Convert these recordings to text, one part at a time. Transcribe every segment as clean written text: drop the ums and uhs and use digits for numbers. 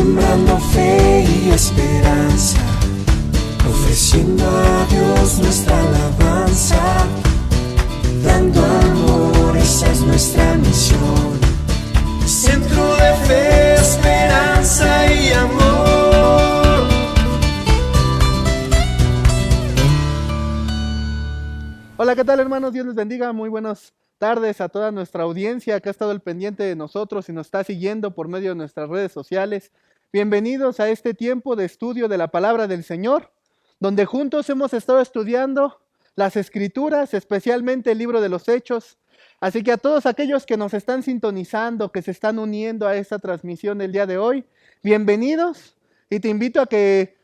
sembrando fe y esperanza, ofreciendo a Dios nuestra alabanza, dando amor, esa es nuestra misión. Centro de fe, esperanza y amor. Hola, ¿qué tal, hermanos? Dios les bendiga. Muy buenas tardes a toda nuestra audiencia que ha estado al pendiente de nosotros y nos está siguiendo por medio de nuestras redes sociales. Bienvenidos a este tiempo de estudio de la palabra del Señor, donde juntos hemos estado estudiando las Escrituras, especialmente el libro de los Hechos. Así que a todos aquellos que nos están sintonizando, que se están uniendo a esta transmisión del día de hoy, bienvenidos, y te invito a que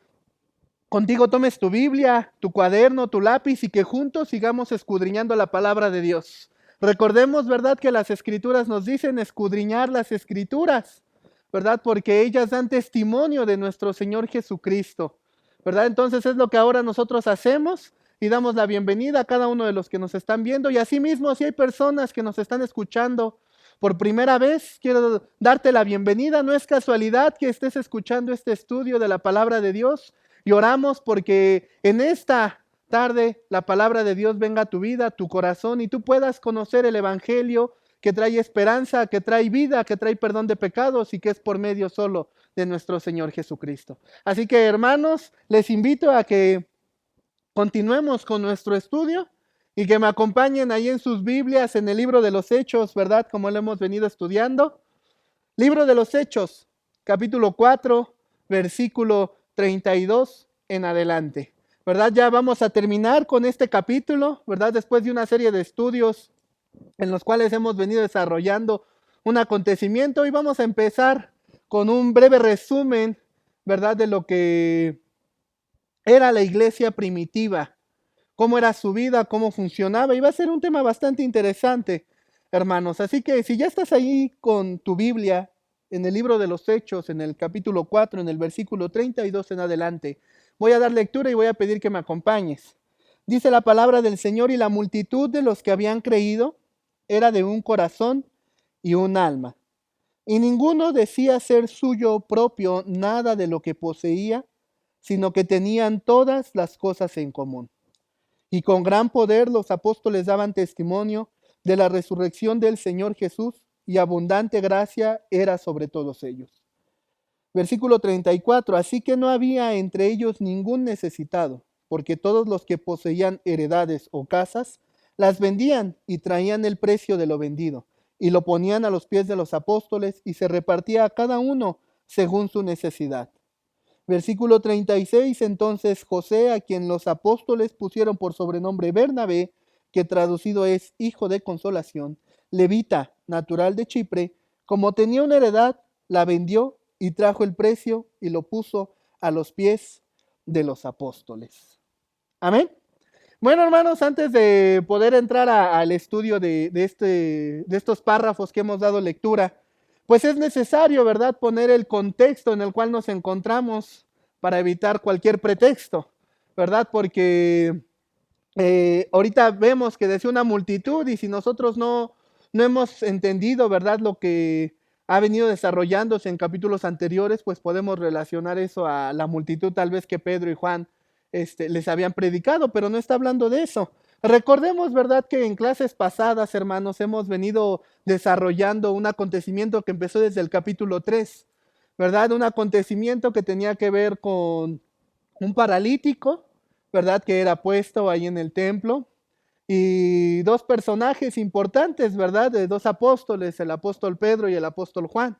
contigo tomes tu Biblia, tu cuaderno, tu lápiz y que juntos sigamos escudriñando la palabra de Dios. Recordemos, ¿verdad?, que las Escrituras nos dicen escudriñar las Escrituras, ¿verdad?, porque ellas dan testimonio de nuestro Señor Jesucristo, ¿verdad? Entonces es lo que ahora nosotros hacemos y damos la bienvenida a cada uno de los que nos están viendo, y asimismo, si hay personas que nos están escuchando por primera vez, quiero darte la bienvenida. No es casualidad que estés escuchando este estudio de la palabra de Dios, y oramos porque en esta tarde la palabra de Dios venga a tu vida, a tu corazón, y tú puedas conocer el evangelio que trae esperanza, que trae vida, que trae perdón de pecados y que es por medio solo de nuestro Señor Jesucristo. Así que, hermanos, les invito a que continuemos con nuestro estudio y que me acompañen ahí en sus Biblias, en el libro de los Hechos, ¿verdad?, como lo hemos venido estudiando. Libro de los Hechos, capítulo 4, versículo 32 en adelante, ¿verdad? Ya vamos a terminar con este capítulo, ¿verdad? Después de una serie de estudios en los cuales hemos venido desarrollando un acontecimiento, y vamos a empezar con un breve resumen, ¿verdad?, de lo que era la iglesia primitiva, cómo era su vida, cómo funcionaba, y va a ser un tema bastante interesante, hermanos. Así que si ya estás ahí con tu Biblia, en el libro de los Hechos, en el capítulo 4, en el versículo 32 en adelante, voy a dar lectura y voy a pedir que me acompañes. Dice la palabra del Señor: y la multitud de los que habían creído era de un corazón y un alma, y ninguno decía ser suyo propio nada de lo que poseía, sino que tenían todas las cosas en común. Y con gran poder los apóstoles daban testimonio de la resurrección del Señor Jesús, y abundante gracia era sobre todos ellos. Versículo 34. Así que no había entre ellos ningún necesitado, porque todos los que poseían heredades o casas las vendían y traían el precio de lo vendido, y lo ponían a los pies de los apóstoles, y se repartía a cada uno según su necesidad. Versículo 36. Entonces José, a quien los apóstoles pusieron por sobrenombre Bernabé, que traducido es hijo de consolación, levita, natural de Chipre, como tenía una heredad, la vendió y trajo el precio y lo puso a los pies de los apóstoles. Amén. Bueno, hermanos, antes de poder entrar al estudio de estos párrafos que hemos dado lectura, pues es necesario, ¿verdad?, poner el contexto en el cual nos encontramos para evitar cualquier pretexto, ¿verdad? Porque ahorita vemos que decía una multitud, y si nosotros no hemos entendido, ¿verdad?, lo que ha venido desarrollándose en capítulos anteriores, pues podemos relacionar eso a la multitud tal vez que Pedro y Juan les habían predicado, pero no está hablando de eso. Recordemos, ¿verdad?, que en clases pasadas, hermanos, hemos venido desarrollando un acontecimiento que empezó desde el capítulo 3, ¿verdad? Un acontecimiento que tenía que ver con un paralítico, ¿verdad?, que era puesto ahí en el templo, y dos personajes importantes, ¿verdad?, de dos apóstoles, el apóstol Pedro y el apóstol Juan,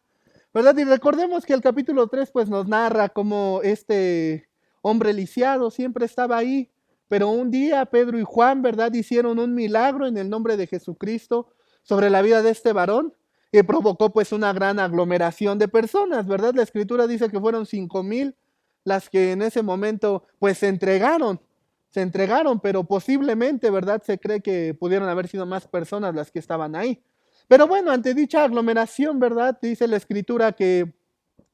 ¿verdad? Y recordemos que el capítulo 3 pues nos narra cómo este hombre lisiado siempre estaba ahí, pero un día Pedro y Juan, ¿verdad?, hicieron un milagro en el nombre de Jesucristo sobre la vida de este varón, y provocó pues una gran aglomeración de personas, ¿verdad? La escritura dice que fueron 5,000 las que en ese momento pues se entregaron, pero posiblemente, ¿verdad?, se cree que pudieron haber sido más personas las que estaban ahí. Pero bueno, ante dicha aglomeración, ¿verdad?, dice la escritura que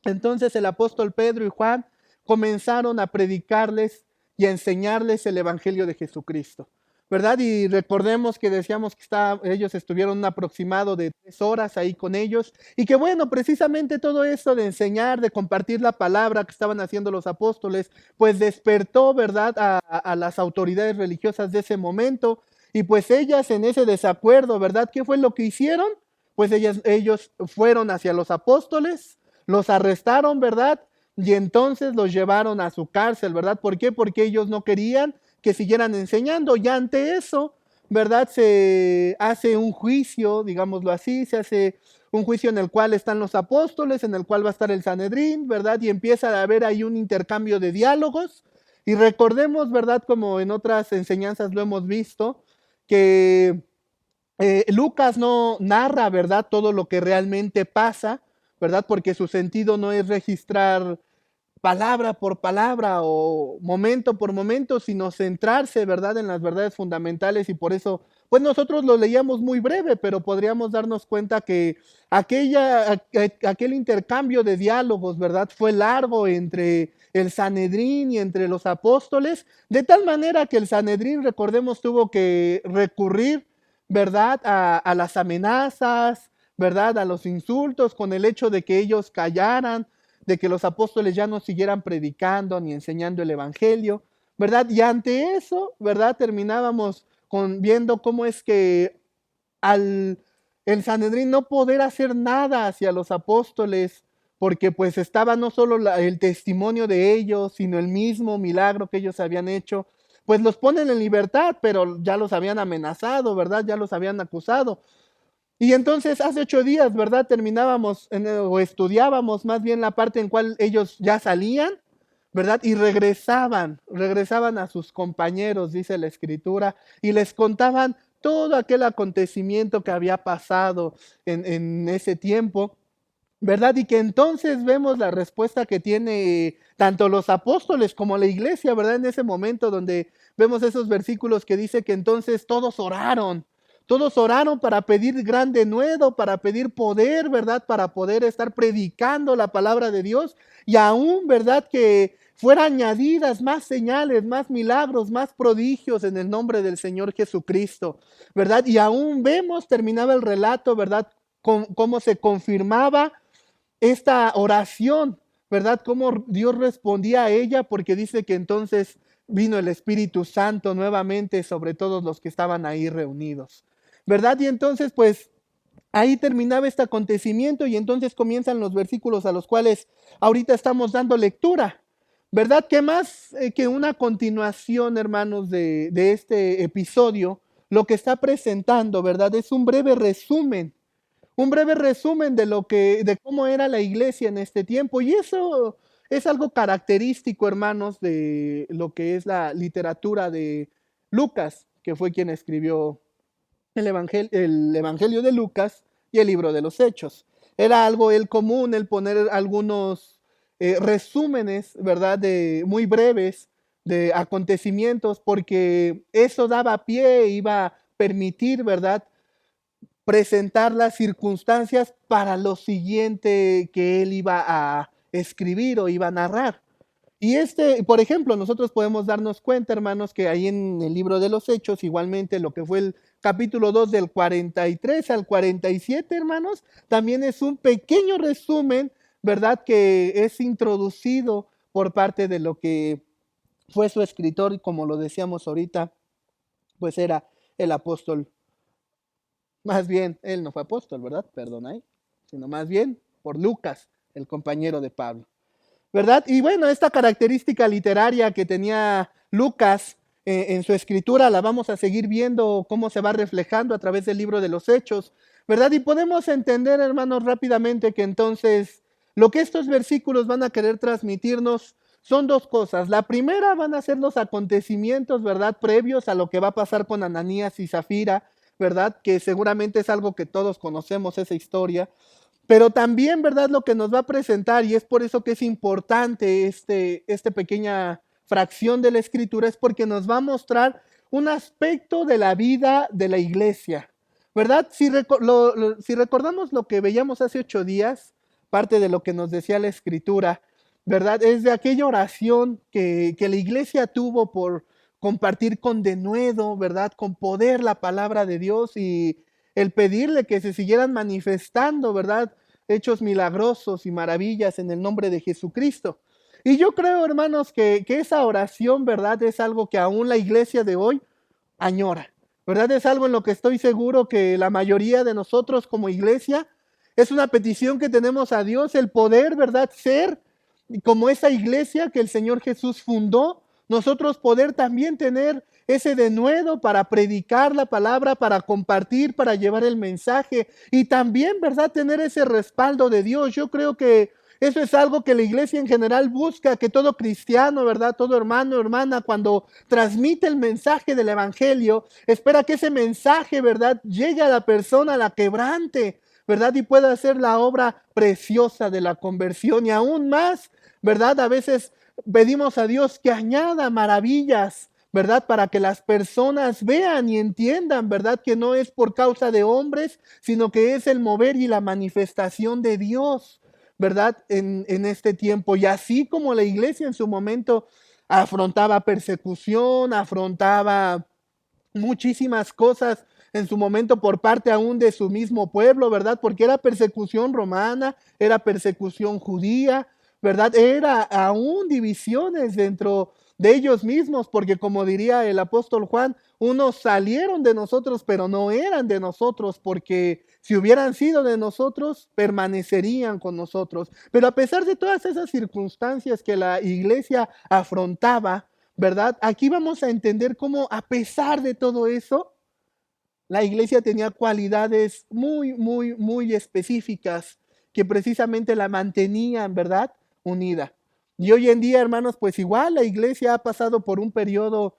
entonces el apóstol Pedro y Juan comenzaron a predicarles y a enseñarles el evangelio de Jesucristo. ¿verdad? Y recordemos que decíamos que ellos estuvieron un aproximado de 3 horas ahí con ellos, y que bueno, precisamente todo esto de enseñar, de compartir la palabra que estaban haciendo los apóstoles, pues despertó, ¿verdad?, a las autoridades religiosas de ese momento, y pues ellas en ese desacuerdo, ¿verdad? ¿Qué fue lo que hicieron? Pues ellos fueron hacia los apóstoles, los arrestaron, ¿verdad? Y entonces los llevaron a su cárcel, ¿verdad? ¿Por qué? Porque ellos no querían que siguieran enseñando. Y ante eso, ¿verdad? Se hace un juicio, digámoslo así, se hace un juicio en el cual están los apóstoles, en el cual va a estar el Sanedrín, ¿verdad? Y empieza a haber ahí un intercambio de diálogos. Y recordemos, ¿verdad? Como en otras enseñanzas lo hemos visto, que Lucas no narra, ¿verdad? Todo lo que realmente pasa, ¿verdad? Porque su sentido no es registrar palabra por palabra o momento por momento, sino centrarse, ¿verdad?, en las verdades fundamentales, y por eso, pues nosotros lo leíamos muy breve, pero podríamos darnos cuenta que aquel intercambio de diálogos, ¿verdad?, fue largo entre el Sanedrín y entre los apóstoles, de tal manera que el Sanedrín, recordemos, tuvo que recurrir, ¿verdad?, a las amenazas, ¿verdad?, a los insultos, con el hecho de que ellos callaran, de que los apóstoles ya no siguieran predicando ni enseñando el evangelio, ¿verdad? Y ante eso, ¿verdad? Terminábamos viendo cómo es que al el Sanedrín no poder hacer nada hacia los apóstoles, porque pues estaba no solo el testimonio de ellos, sino el mismo milagro que ellos habían hecho, pues los ponen en libertad, pero ya los habían amenazado, ¿verdad? Ya los habían acusado. Y entonces hace 8 días, ¿verdad? Terminábamos o estudiábamos más bien la parte en cual ellos ya salían, ¿verdad? Y regresaban a sus compañeros, dice la escritura, y les contaban todo aquel acontecimiento que había pasado en ese tiempo, ¿verdad? Y que entonces vemos la respuesta que tiene tanto los apóstoles como la iglesia, ¿verdad? En ese momento donde vemos esos versículos que dice que entonces todos oraron para pedir gran denuedo, para pedir poder, ¿verdad? Para poder estar predicando la palabra de Dios, y aún, ¿verdad?, que fueran añadidas más señales, más milagros, más prodigios en el nombre del Señor Jesucristo, ¿verdad? Y aún vemos, terminaba el relato, ¿verdad?, cómo se confirmaba esta oración, ¿verdad? Cómo Dios respondía a ella, porque dice que entonces vino el Espíritu Santo nuevamente sobre todos los que estaban ahí reunidos, ¿verdad? Y entonces, pues, ahí terminaba este acontecimiento, y entonces comienzan los versículos a los cuales ahorita estamos dando lectura, ¿verdad? ¿Qué más que una continuación, hermanos, de este episodio? Lo que está presentando, ¿verdad? Es un breve resumen de cómo era la iglesia en este tiempo. Y eso es algo característico, hermanos, de lo que es la literatura de Lucas, que fue quien escribió el Evangelio de Lucas y el libro de los Hechos. Era algo el común el poner algunos resúmenes, ¿verdad?, muy breves de acontecimientos, porque eso daba pie, iba a permitir, ¿verdad?, presentar las circunstancias para lo siguiente que él iba a escribir o iba a narrar. Y por ejemplo, nosotros podemos darnos cuenta, hermanos, que ahí en el libro de los Hechos, igualmente lo que fue el capítulo 2 del 43 al 47, hermanos, también es un pequeño resumen, ¿verdad?, que es introducido por parte de lo que fue su escritor, y como lo decíamos ahorita, pues era el apóstol. Más bien, él no fue apóstol, ¿verdad? Perdón ahí, sino más bien por Lucas, el compañero de Pablo, ¿verdad? Y bueno, esta característica literaria que tenía Lucas en su escritura la vamos a seguir viendo cómo se va reflejando a través del libro de los Hechos, ¿verdad? Y podemos entender, hermanos, rápidamente que entonces lo que estos versículos van a querer transmitirnos son dos cosas. La primera van a ser los acontecimientos, ¿verdad?, previos a lo que va a pasar con Ananías y Zafira, ¿verdad? Que seguramente es algo que todos conocemos, esa historia. Pero también, ¿verdad?, lo que nos va a presentar, y es por eso que es importante esta pequeña fracción de la escritura, es porque nos va a mostrar un aspecto de la vida de la iglesia, ¿verdad? Si recordamos lo que veíamos hace 8 días, parte de lo que nos decía la escritura, ¿verdad? Es de aquella oración que la iglesia tuvo compartir con denuedo, ¿verdad? Con poder la palabra de Dios y el pedirle que se siguieran manifestando, ¿verdad? Hechos milagrosos y maravillas en el nombre de Jesucristo. Y yo creo, hermanos, que esa oración, ¿verdad? Es algo que aún la iglesia de hoy añora, ¿verdad? Es algo en lo que estoy seguro que la mayoría de nosotros como iglesia es una petición que tenemos a Dios, el poder, ¿verdad? Ser como esa iglesia que el Señor Jesús fundó, nosotros poder también tener ese denuedo para predicar la palabra, para compartir, para llevar el mensaje y también, ¿verdad? Tener ese respaldo de Dios. Yo creo que eso es algo que la iglesia en general busca, que todo cristiano, ¿verdad? Todo hermano, hermana, cuando transmite el mensaje del evangelio, espera que ese mensaje, ¿verdad? Llegue a la persona, a la quebrante, ¿verdad? Y pueda hacer la obra preciosa de la conversión y aún más, ¿verdad? A veces pedimos a Dios que añada maravillas, ¿verdad? Para que las personas vean y entiendan, ¿verdad? Que no es por causa de hombres, sino que es el mover y la manifestación de Dios, ¿verdad? En este tiempo. Y así como la iglesia en su momento afrontaba persecución, afrontaba muchísimas cosas en su momento por parte aún de su mismo pueblo, ¿verdad? Porque era persecución romana, era persecución judía, ¿verdad? Era aún divisiones dentro de ellos mismos, porque como diría el apóstol Juan, unos salieron de nosotros, pero no eran de nosotros, porque si hubieran sido de nosotros, permanecerían con nosotros. Pero a pesar de todas esas circunstancias que la iglesia afrontaba, ¿verdad? Aquí vamos a entender cómo a pesar de todo eso, la iglesia tenía cualidades muy, muy, muy específicas que precisamente la mantenían, ¿verdad? Unida. Y hoy en día, hermanos, pues igual la iglesia ha pasado por un periodo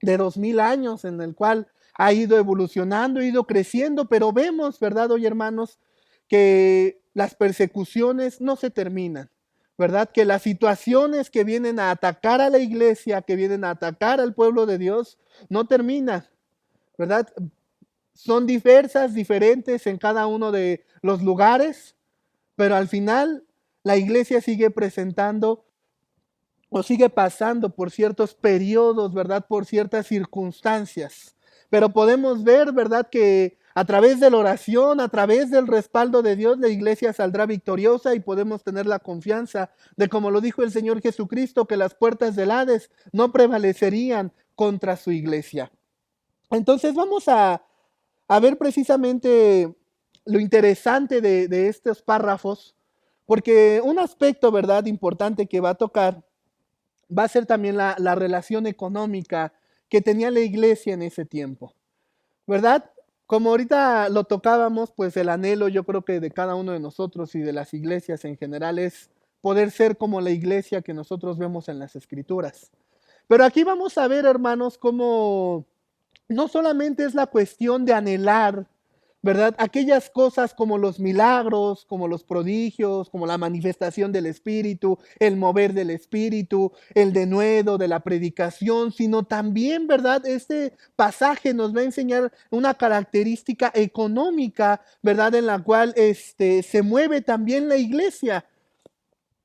de 2000 años en el cual ha ido evolucionando, ha ido creciendo, pero vemos, ¿verdad? Hoy, hermanos, que las persecuciones no se terminan, ¿verdad? Que las situaciones que vienen a atacar a la iglesia, que vienen a atacar al pueblo de Dios, no terminan, ¿verdad? Son diversas, diferentes en cada uno de los lugares, pero al final la iglesia sigue presentando o sigue pasando por ciertos periodos, ¿verdad? Por ciertas circunstancias. Pero podemos ver, ¿verdad? Que a través de la oración, a través del respaldo de Dios, la iglesia saldrá victoriosa y podemos tener la confianza de, como lo dijo el Señor Jesucristo, que las puertas del Hades no prevalecerían contra su iglesia. Entonces vamos a ver precisamente lo interesante de estos párrafos, porque un aspecto, ¿verdad?, importante que va a tocar va a ser también la relación económica que tenía la iglesia en ese tiempo, ¿verdad? Como ahorita lo tocábamos, pues el anhelo yo creo que de cada uno de nosotros y de las iglesias en general es poder ser como la iglesia que nosotros vemos en las escrituras. Pero aquí vamos a ver, hermanos, cómo no solamente es la cuestión de anhelar, ¿verdad? Aquellas cosas como los milagros, como los prodigios, como la manifestación del Espíritu, el mover del Espíritu, el denuedo de la predicación, sino también, ¿verdad? Este pasaje nos va a enseñar una característica económica, ¿verdad? En la cual se mueve también la iglesia.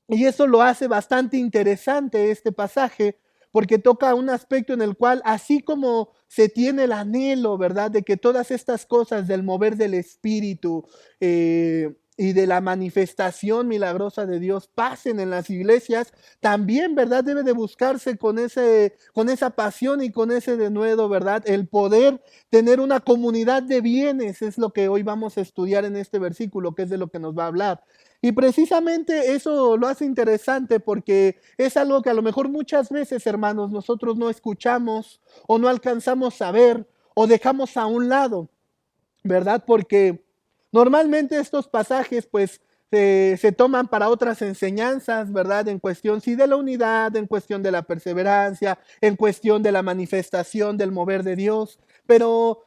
Y eso lo hace bastante interesante este pasaje, porque toca un aspecto en el cual, así como se tiene el anhelo, ¿verdad?, de que todas estas cosas del mover del Espíritu y de la manifestación milagrosa de Dios pasen en las iglesias, también, ¿verdad?, debe de buscarse con esa pasión y con ese denuedo, ¿verdad?, el poder tener una comunidad de bienes, es lo que hoy vamos a estudiar en este versículo, que es de lo que nos va a hablar. Y precisamente eso lo hace interesante porque es algo que a lo mejor muchas veces, hermanos, nosotros no escuchamos o no alcanzamos a ver o dejamos a un lado, ¿verdad? Porque normalmente estos pasajes pues se toman para otras enseñanzas, ¿verdad? En cuestión sí de la unidad, en cuestión de la perseverancia, en cuestión de la manifestación del mover de Dios, pero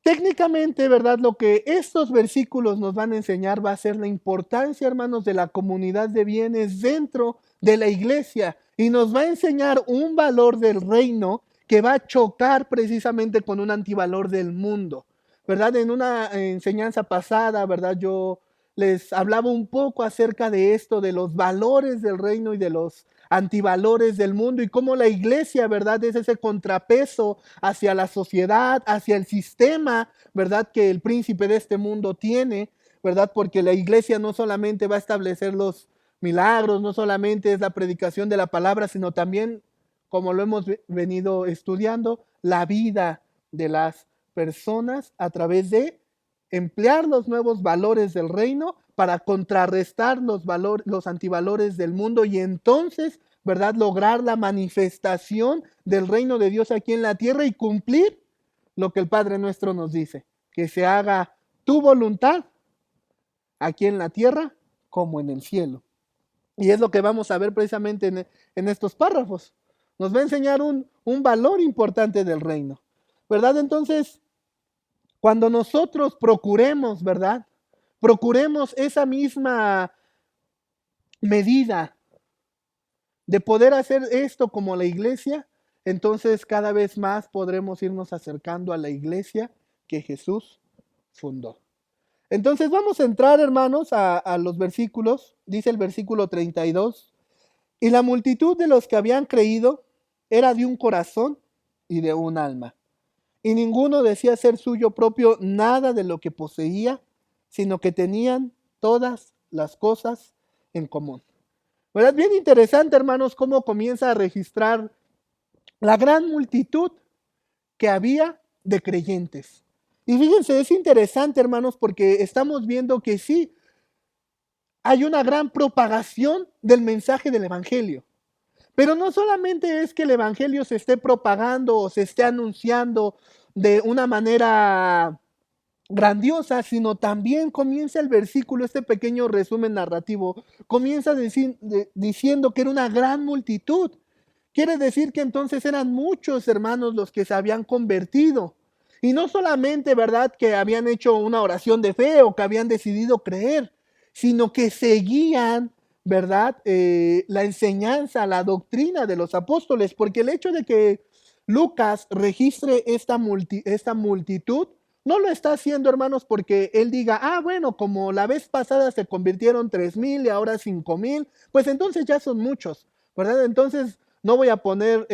técnicamente, ¿verdad? Lo que estos versículos nos van a enseñar va a ser la importancia, hermanos, de la comunidad de bienes dentro de la iglesia y nos va a enseñar un valor del reino que va a chocar precisamente con un antivalor del mundo, ¿verdad? En una enseñanza pasada, ¿verdad? Yo les hablaba un poco acerca de esto, de los valores del reino y de los antivalores del mundo y cómo la iglesia, ¿verdad?, es ese contrapeso hacia la sociedad, hacia el sistema, ¿verdad?, que el príncipe de este mundo tiene, ¿verdad?, porque la iglesia no solamente va a establecer los milagros, no solamente es la predicación de la palabra, sino también, como lo hemos venido estudiando, la vida de las personas a través de emplear los nuevos valores del reino para contrarrestar los antivalores del mundo y entonces, ¿verdad?, lograr la manifestación del reino de Dios aquí en la tierra y cumplir lo que el Padre nuestro nos dice, que se haga tu voluntad aquí en la tierra como en el cielo. Y es lo que vamos a ver precisamente en estos párrafos. Nos va a enseñar un valor importante del reino, ¿verdad? Entonces, cuando nosotros procuremos, ¿verdad?, procuremos esa misma medida de poder hacer esto como la iglesia, entonces cada vez más podremos irnos acercando a la iglesia que Jesús fundó. Entonces vamos a entrar, hermanos, a los versículos. Dice el versículo 32, y la multitud de los que habían creído era de un corazón y de un alma. Y ninguno decía ser suyo propio nada de lo que poseía, sino que tenían todas las cosas en común. ¿Verdad? Bien interesante, hermanos, cómo comienza a registrar la gran multitud que había de creyentes. Y fíjense, es interesante, hermanos, porque estamos viendo que sí, hay una gran propagación del mensaje del Evangelio. Pero no solamente es que el Evangelio se esté propagando o se esté anunciando de una manera grandiosa, sino también comienza el versículo, este pequeño resumen narrativo, comienza diciendo que era una gran multitud. Quiere decir que entonces eran muchos hermanos los que se habían convertido. Y no solamente, ¿verdad?, que habían hecho una oración de fe o que habían decidido creer, sino que seguían, ¿verdad?, la enseñanza, la doctrina de los apóstoles, porque el hecho de que Lucas registre esta multitud, no lo está haciendo, hermanos, porque él diga, bueno, como la vez pasada se convirtieron 3,000 y ahora 5,000, pues entonces ya son muchos, ¿verdad? Entonces no voy a poner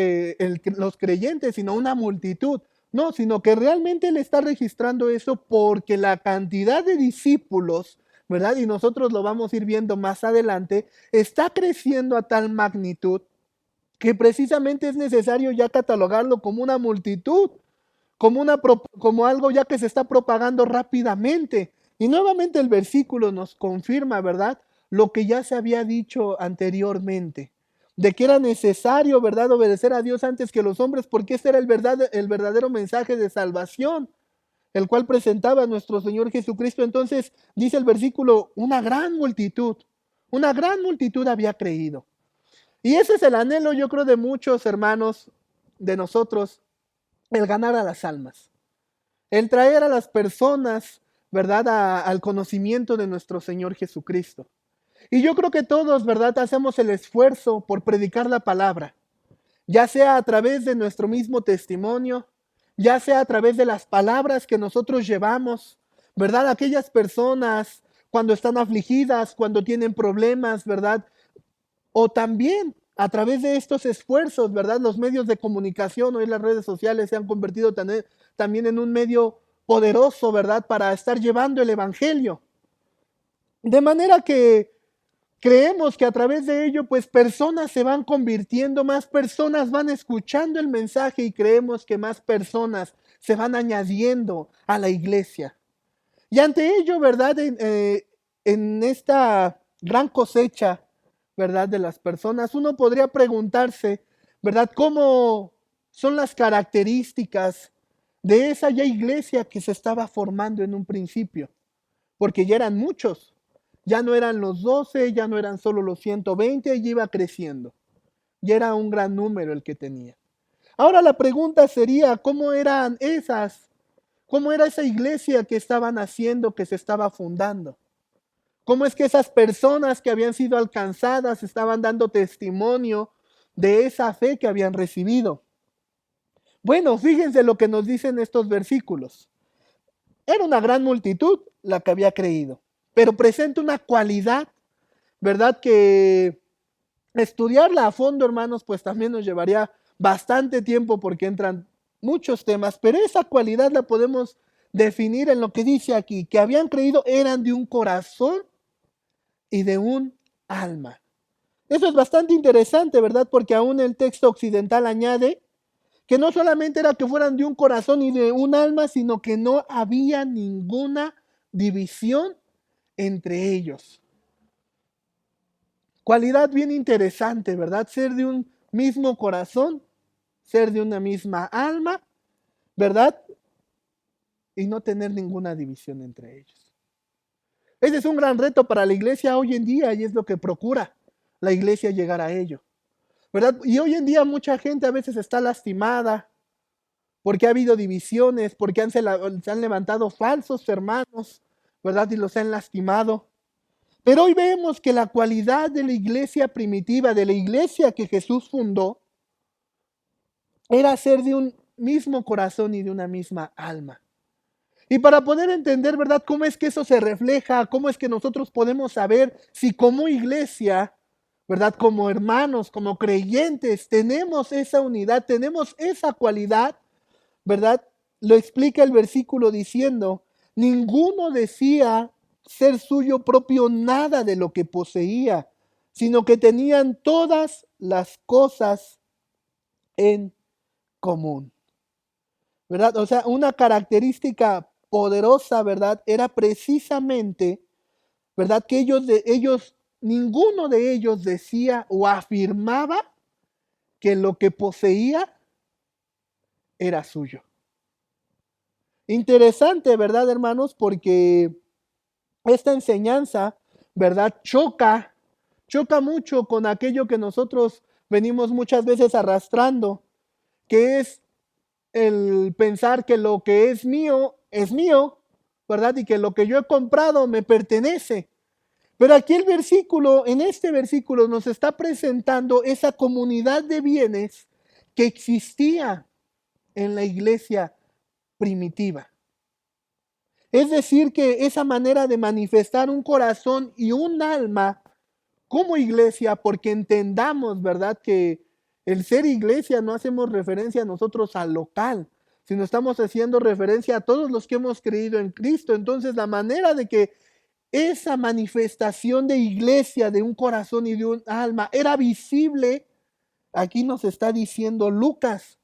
los creyentes, sino una multitud. No, sino que realmente él está registrando eso porque la cantidad de discípulos, ¿verdad?, y nosotros lo vamos a ir viendo más adelante, está creciendo a tal magnitud que precisamente es necesario ya catalogarlo como una multitud, como algo ya que se está propagando rápidamente. Y nuevamente el versículo nos confirma, ¿verdad?, lo que ya se había dicho anteriormente, de que era necesario, ¿verdad?, obedecer a Dios antes que los hombres, porque ese era el verdadero mensaje de salvación, el cual presentaba nuestro Señor Jesucristo. Entonces, dice el versículo, una gran multitud había creído. Y ese es el anhelo, yo creo, de muchos hermanos, de nosotros, el ganar a las almas, el traer a las personas, ¿verdad?, al conocimiento de nuestro Señor Jesucristo. Y yo creo que todos, ¿verdad?, hacemos el esfuerzo por predicar la palabra, ya sea a través de nuestro mismo testimonio, ya sea a través de las palabras que nosotros llevamos, ¿verdad? Aquellas personas cuando están afligidas, cuando tienen problemas, ¿verdad? O también a través de estos esfuerzos, ¿verdad? Los medios de comunicación, hoy las redes sociales se han convertido también en un medio poderoso, ¿verdad?, para estar llevando el Evangelio. De manera que creemos que a través de ello, pues personas se van convirtiendo, más personas van escuchando el mensaje y creemos que más personas se van añadiendo a la iglesia. Y ante ello, ¿verdad?, en esta gran cosecha, ¿verdad?, de las personas, uno podría preguntarse, ¿verdad?, cómo son las características de esa ya iglesia que se estaba formando en un principio, porque ya eran muchos. Ya no eran los 12, ya no eran solo los 120, ya iba creciendo. Ya era un gran número el que tenía. Ahora la pregunta sería, ¿cómo era esa iglesia que estaban haciendo, que se estaba fundando? ¿Cómo es que esas personas que habían sido alcanzadas estaban dando testimonio de esa fe que habían recibido? Bueno, fíjense lo que nos dicen estos versículos. Era una gran multitud la que había creído, pero presenta una cualidad, ¿verdad?, que Estudiarla a fondo, hermanos, pues también nos llevaría bastante tiempo porque entran muchos temas, pero esa cualidad la podemos definir en lo que dice aquí, que habían creído eran de un corazón y de un alma. Eso es bastante interesante, ¿verdad? Porque aún el texto occidental añade que no solamente era que fueran de un corazón y de un alma, sino que no había ninguna división entre ellos. Cualidad bien interesante, ¿verdad? Ser de un mismo corazón, ser de una misma alma, ¿verdad? Y no tener ninguna división entre ellos. Ese es un gran reto para la iglesia hoy en día y es lo que procura la iglesia llegar a ello, ¿verdad? Y hoy en día mucha gente a veces está lastimada porque ha habido divisiones, porque se han levantado falsos hermanos, ¿verdad? Y los han lastimado. Pero hoy vemos que la cualidad de la iglesia primitiva, de la iglesia que Jesús fundó, era ser de un mismo corazón y de una misma alma. Y para poder entender, ¿verdad?, cómo es que eso se refleja, cómo es que nosotros podemos saber si como iglesia, ¿verdad?, como hermanos, como creyentes, tenemos esa unidad, tenemos esa cualidad, ¿verdad? Lo explica el versículo diciendo, ninguno decía ser suyo propio nada de lo que poseía, sino que tenían todas las cosas en común, ¿verdad? O sea, una característica poderosa, ¿verdad? Era precisamente, ¿verdad? Que ninguno de ellos decía o afirmaba que lo que poseía era suyo. Interesante, ¿verdad, hermanos? Porque esta enseñanza, ¿verdad? Choca mucho con aquello que nosotros venimos muchas veces arrastrando, que es el pensar que lo que es mío, ¿verdad? Y que lo que yo he comprado me pertenece. Pero aquí en este versículo nos está presentando esa comunidad de bienes que existía en la iglesia primitiva. Es decir, que esa manera de manifestar un corazón y un alma como iglesia, porque entendamos, ¿verdad?, que el ser iglesia no hacemos referencia a nosotros al local, sino estamos haciendo referencia a todos los que hemos creído en Cristo. Entonces, la manera de que esa manifestación de iglesia, de un corazón y de un alma, era visible, aquí nos está diciendo Lucas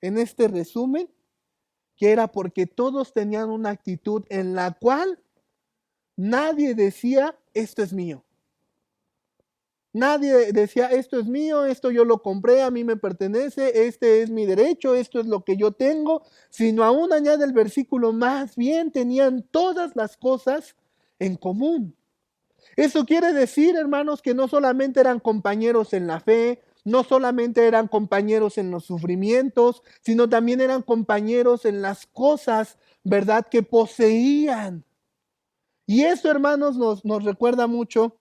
en este resumen, que era porque todos tenían una actitud en la cual nadie decía, esto es mío. Nadie decía, esto es mío, esto yo lo compré, a mí me pertenece, este es mi derecho, esto es lo que yo tengo, sino aún añade el versículo, más bien tenían todas las cosas en común. Eso quiere decir, hermanos, que no solamente eran compañeros en la fe, no solamente eran compañeros en los sufrimientos, sino también eran compañeros en las cosas, ¿verdad?, que poseían. Y eso, hermanos, nos recuerda mucho,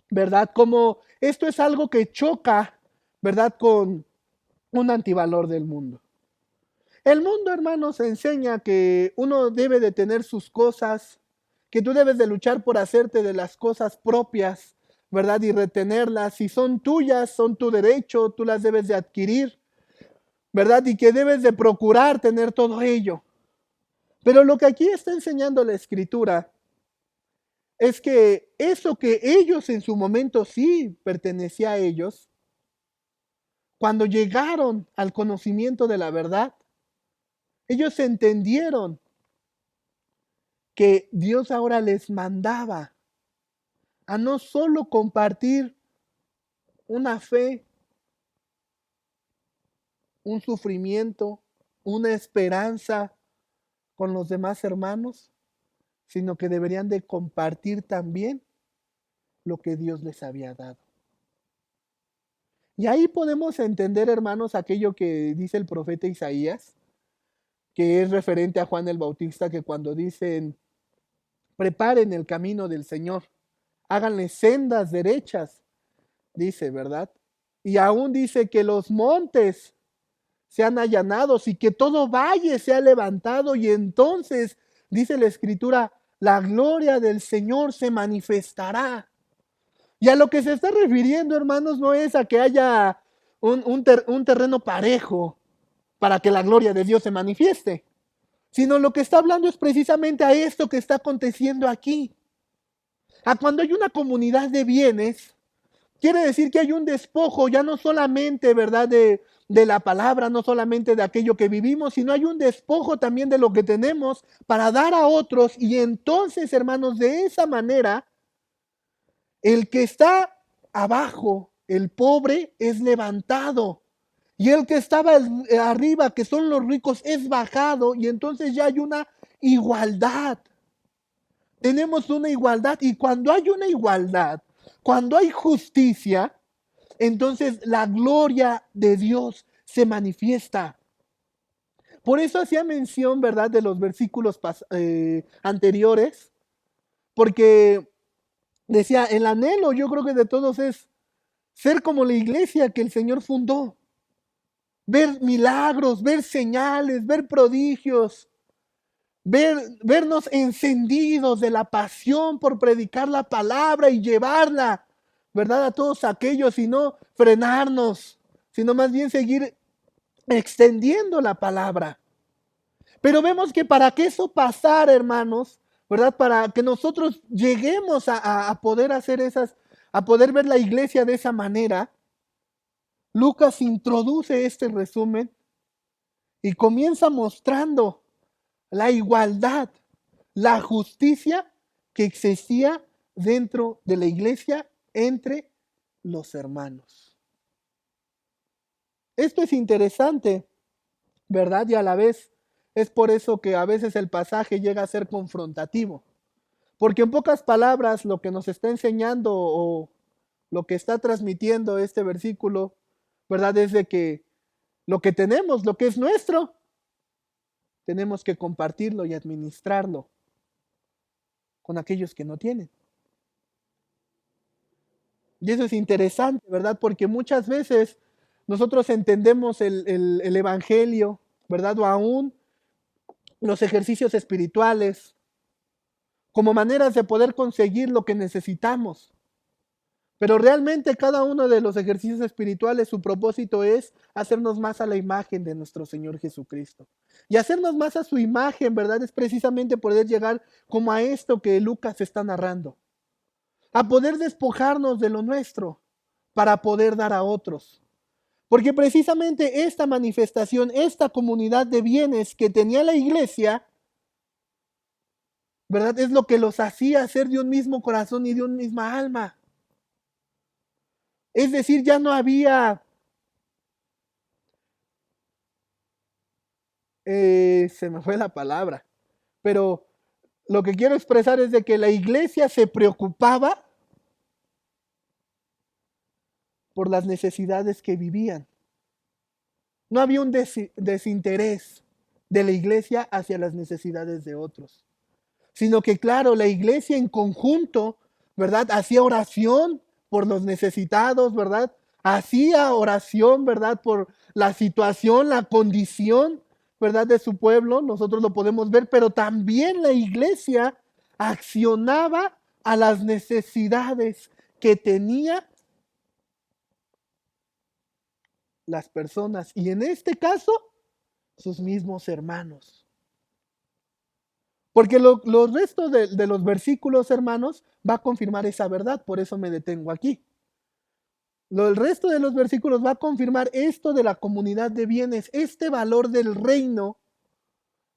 ¿verdad?, como esto es algo que choca, ¿verdad?, con un antivalor del mundo. El mundo, hermanos, enseña que uno debe de tener sus cosas, que tú debes de luchar por hacerte de las cosas propias, ¿verdad?, y retenerlas. Si son tuyas, son tu derecho, tú las debes de adquirir, ¿verdad?, y que debes de procurar tener todo ello. Pero lo que aquí está enseñando la Escritura es que eso que ellos en su momento sí pertenecía a ellos, cuando llegaron al conocimiento de la verdad, ellos entendieron que Dios ahora les mandaba a no solo compartir una fe, un sufrimiento, una esperanza con los demás hermanos, sino que deberían de compartir también lo que Dios les había dado. Y ahí podemos entender, hermanos, aquello que dice el profeta Isaías, que es referente a Juan el Bautista, que cuando dicen, preparen el camino del Señor, háganle sendas derechas, dice, ¿verdad? Y aún dice que los montes sean allanados y que todo valle sea levantado, y entonces, dice la Escritura, la gloria del Señor se manifestará. Y a lo que se está refiriendo, hermanos, no es a que haya un terreno parejo para que la gloria de Dios se manifieste, sino lo que está hablando es precisamente a esto que está aconteciendo aquí. A cuando hay una comunidad de bienes, quiere decir que hay un despojo, ya no solamente, ¿verdad?, de la palabra, no solamente de aquello que vivimos, sino hay un despojo también de lo que tenemos para dar a otros. Y entonces, hermanos, de esa manera, el que está abajo, el pobre, es levantado. Y el que estaba arriba, que son los ricos, es bajado. Y entonces ya hay una igualdad. Tenemos una igualdad. Y cuando hay una igualdad, cuando hay justicia, entonces la gloria de Dios se manifiesta. Por eso hacía mención, ¿verdad?, de los versículos anteriores, porque decía, el anhelo yo creo que de todos es ser como la iglesia que el Señor fundó. Ver milagros, ver señales, ver prodigios, vernos encendidos de la pasión por predicar la palabra y llevarla, ¿verdad?, a todos aquellos, y no frenarnos, sino más bien seguir extendiendo la palabra. Pero vemos que para que eso pasara, hermanos, ¿verdad?, para que nosotros lleguemos a poder hacer a poder ver la iglesia de esa manera, Lucas introduce este resumen y comienza mostrando la igualdad, la justicia que existía dentro de la iglesia entre los hermanos. Esto es interesante, ¿verdad? Y a la vez es por eso que a veces el pasaje llega a ser confrontativo. Porque en pocas palabras lo que nos está enseñando o lo que está transmitiendo este versículo, ¿verdad?, es de que lo que tenemos, lo que es nuestro, tenemos que compartirlo y administrarlo con aquellos que no tienen. Y eso es interesante, ¿verdad? Porque muchas veces nosotros entendemos el evangelio, ¿verdad? O aún los ejercicios espirituales como maneras de poder conseguir lo que necesitamos. Pero realmente cada uno de los ejercicios espirituales, su propósito es hacernos más a la imagen de nuestro Señor Jesucristo. Y hacernos más a su imagen, ¿verdad?, es precisamente poder llegar como a esto que Lucas está narrando. A poder despojarnos de lo nuestro para poder dar a otros. Porque precisamente esta manifestación, esta comunidad de bienes que tenía la iglesia, ¿verdad?, es lo que los hacía ser de un mismo corazón y de una misma alma. Es decir, ya no había, se me fue la palabra, pero lo que quiero expresar es de que la iglesia se preocupaba por las necesidades que vivían. No había un desinterés de la iglesia hacia las necesidades de otros, sino que, claro, la iglesia en conjunto, ¿verdad?, hacía oración por los necesitados, ¿verdad? Hacía oración, ¿verdad?, por la situación, la condición, ¿verdad?, de su pueblo. Nosotros lo podemos ver, pero también la iglesia accionaba a las necesidades que tenía las personas, y en este caso, sus mismos hermanos. Porque los restos de los versículos, hermanos, va a confirmar esa verdad, por eso me detengo aquí. El resto de los versículos va a confirmar esto de la comunidad de bienes, este valor del reino,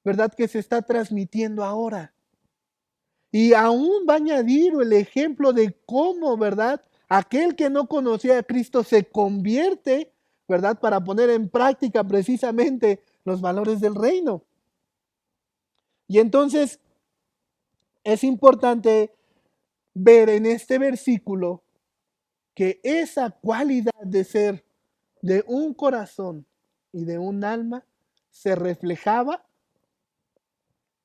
¿verdad?, que se está transmitiendo ahora. Y aún va a añadir el ejemplo de cómo, ¿verdad?, aquel que no conocía a Cristo se convierte, ¿verdad?, para poner en práctica precisamente los valores del reino. Y entonces es importante ver en este versículo que esa cualidad de ser de un corazón y de un alma se reflejaba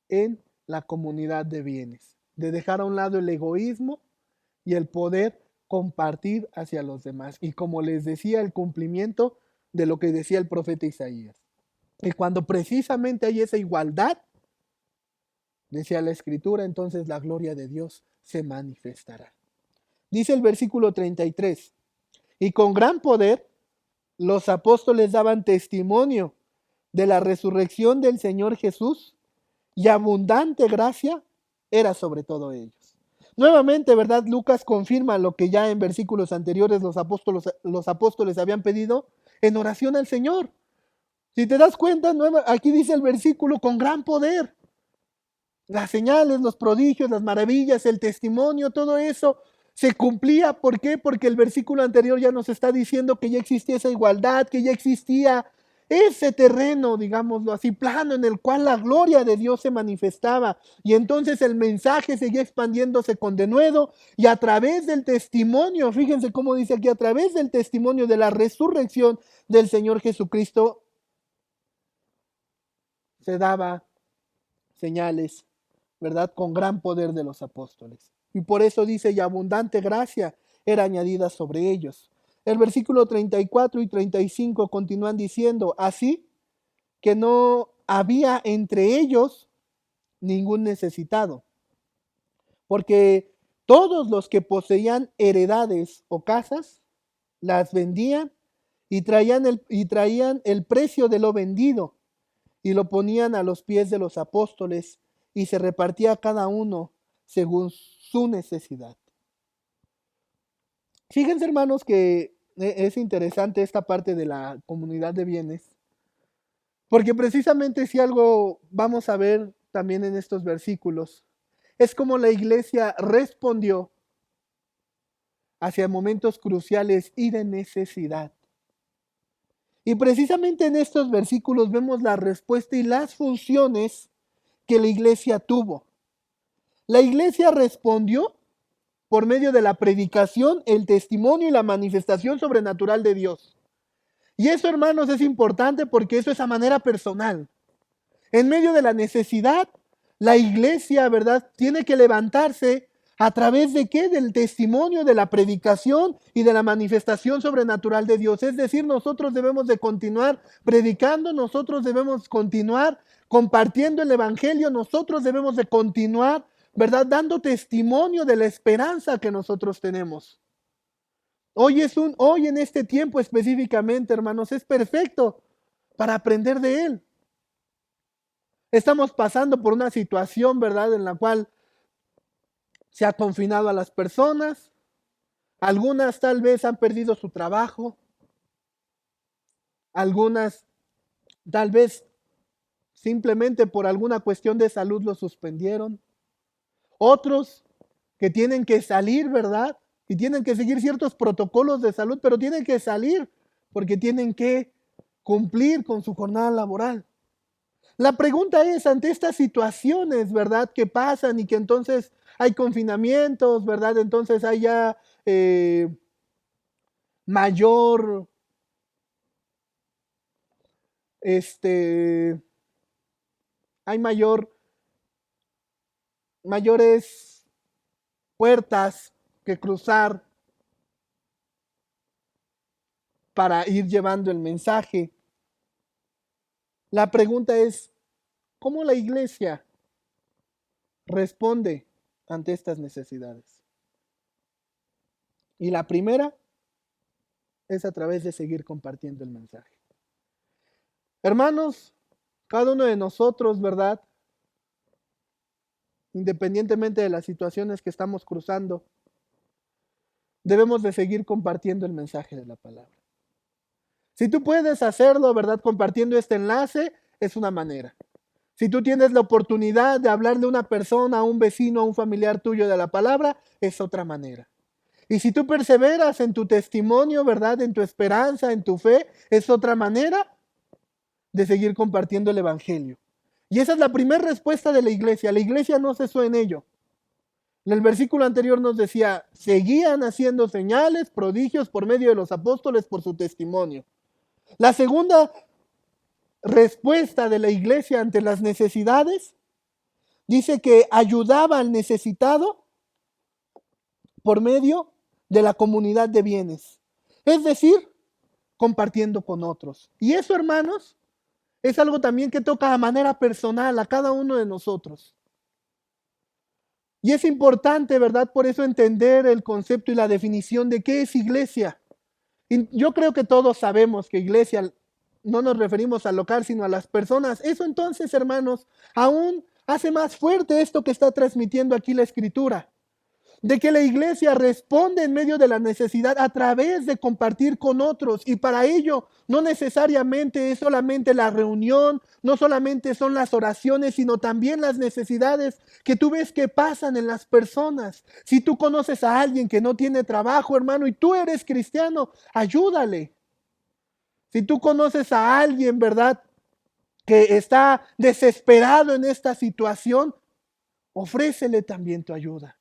en la comunidad de bienes, de dejar a un lado el egoísmo y el poder compartir hacia los demás. Y como les decía, el cumplimiento de lo que decía el profeta Isaías. Y cuando precisamente hay esa igualdad, decía la Escritura, entonces la gloria de Dios se manifestará. Dice el versículo 33, y con gran poder los apóstoles daban testimonio de la resurrección del Señor Jesús y abundante gracia era sobre todo ellos. Nuevamente, ¿verdad? Lucas confirma lo que ya en versículos anteriores los apóstoles habían pedido en oración al Señor. Si te das cuenta, aquí dice el versículo con gran poder. Las señales, los prodigios, las maravillas, el testimonio, todo eso se cumplía. ¿Por qué? Porque el versículo anterior ya nos está diciendo que ya existía esa igualdad, que ya existía ese terreno, digámoslo así, plano en el cual la gloria de Dios se manifestaba. Y entonces el mensaje seguía expandiéndose con denuedo y a través del testimonio, fíjense cómo dice aquí, a través del testimonio de la resurrección del Señor Jesucristo, se daba señales, ¿verdad? Con gran poder de los apóstoles. Y por eso dice, y abundante gracia era añadida sobre ellos. El versículo 34 y 35 continúan diciendo, así que no había entre ellos ningún necesitado, porque todos los que poseían heredades o casas, las vendían y traían el precio de lo vendido y lo ponían a los pies de los apóstoles y se repartía cada uno según su necesidad. Fíjense, hermanos, que es interesante esta parte de la comunidad de bienes, porque precisamente si algo vamos a ver también en estos versículos, es como la iglesia respondió hacia momentos cruciales y de necesidad. Y precisamente en estos versículos vemos la respuesta y las funciones que la iglesia tuvo. La iglesia respondió por medio de la predicación, el testimonio y la manifestación sobrenatural de Dios. Y eso, hermanos, es importante porque eso es a manera personal. En medio de la necesidad, la iglesia, ¿verdad?, tiene que levantarse a través de ¿qué? Del testimonio, de la predicación y de la manifestación sobrenatural de Dios. Es decir, nosotros debemos de continuar predicando, nosotros debemos continuar compartiendo el evangelio, nosotros debemos de continuar, ¿verdad?, dando testimonio de la esperanza que nosotros tenemos. Hoy en este tiempo específicamente, hermanos, es perfecto para aprender de él. Estamos pasando por una situación, ¿verdad?, en la cual se ha confinado a las personas. Algunas tal vez han perdido su trabajo. Algunas tal vez simplemente por alguna cuestión de salud lo suspendieron. Otros que tienen que salir, ¿verdad? Y tienen que seguir ciertos protocolos de salud, pero tienen que salir porque tienen que cumplir con su jornada laboral. La pregunta es, ante estas situaciones, ¿verdad?, que pasan y que entonces hay confinamientos, ¿verdad? Entonces hay ya mayor, hay mayores puertas que cruzar para ir llevando el mensaje. La pregunta es, ¿cómo la iglesia responde ante estas necesidades? Y la primera es a través de seguir compartiendo el mensaje. Hermanos, cada uno de nosotros, ¿verdad?, independientemente de las situaciones que estamos cruzando, debemos de seguir compartiendo el mensaje de la palabra. Si tú puedes hacerlo, ¿verdad?, compartiendo este enlace, es una manera. Si tú tienes la oportunidad de hablarle a una persona, a un vecino, a un familiar tuyo de la palabra, es otra manera. Y si tú perseveras en tu testimonio, ¿verdad?, en tu esperanza, en tu fe, es otra manera de seguir compartiendo el evangelio. Y esa es la primera respuesta de la iglesia. La iglesia no cesó en ello. En el versículo anterior nos decía, seguían haciendo señales, prodigios por medio de los apóstoles por su testimonio. La segunda respuesta de la iglesia ante las necesidades dice que ayudaba al necesitado por medio de la comunidad de bienes. Es decir, compartiendo con otros. Y eso, hermanos, es algo también que toca de manera personal a cada uno de nosotros. Y es importante, ¿verdad? Por eso entender el concepto y la definición de qué es iglesia. Y yo creo que todos sabemos que iglesia no nos referimos al local, sino a las personas. Eso entonces, hermanos, aún hace más fuerte esto que está transmitiendo aquí la Escritura, de que la iglesia responde en medio de la necesidad a través de compartir con otros, y para ello no necesariamente es solamente la reunión, no solamente son las oraciones, sino también las necesidades que tú ves que pasan en las personas. Si tú conoces a alguien que no tiene trabajo, hermano, y tú eres cristiano, ayúdale. Si tú conoces a alguien, ¿verdad?, que está desesperado en esta situación, ofrécele también tu ayuda.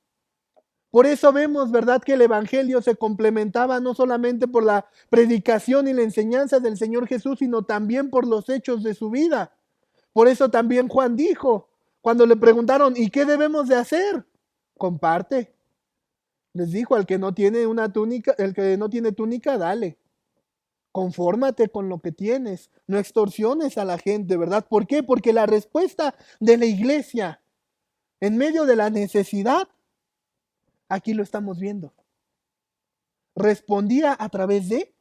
Por eso vemos, ¿verdad?, que el Evangelio se complementaba no solamente por la predicación y la enseñanza del Señor Jesús, sino también por los hechos de su vida. Por eso también Juan dijo, cuando le preguntaron, ¿y qué debemos de hacer? Comparte. Les dijo, al que no tiene una túnica, el que no tiene túnica, dale. Confórmate con lo que tienes, no extorsiones a la gente, ¿verdad? ¿Por qué? Porque la respuesta de la iglesia en medio de la necesidad, aquí lo estamos viendo, respondía a través de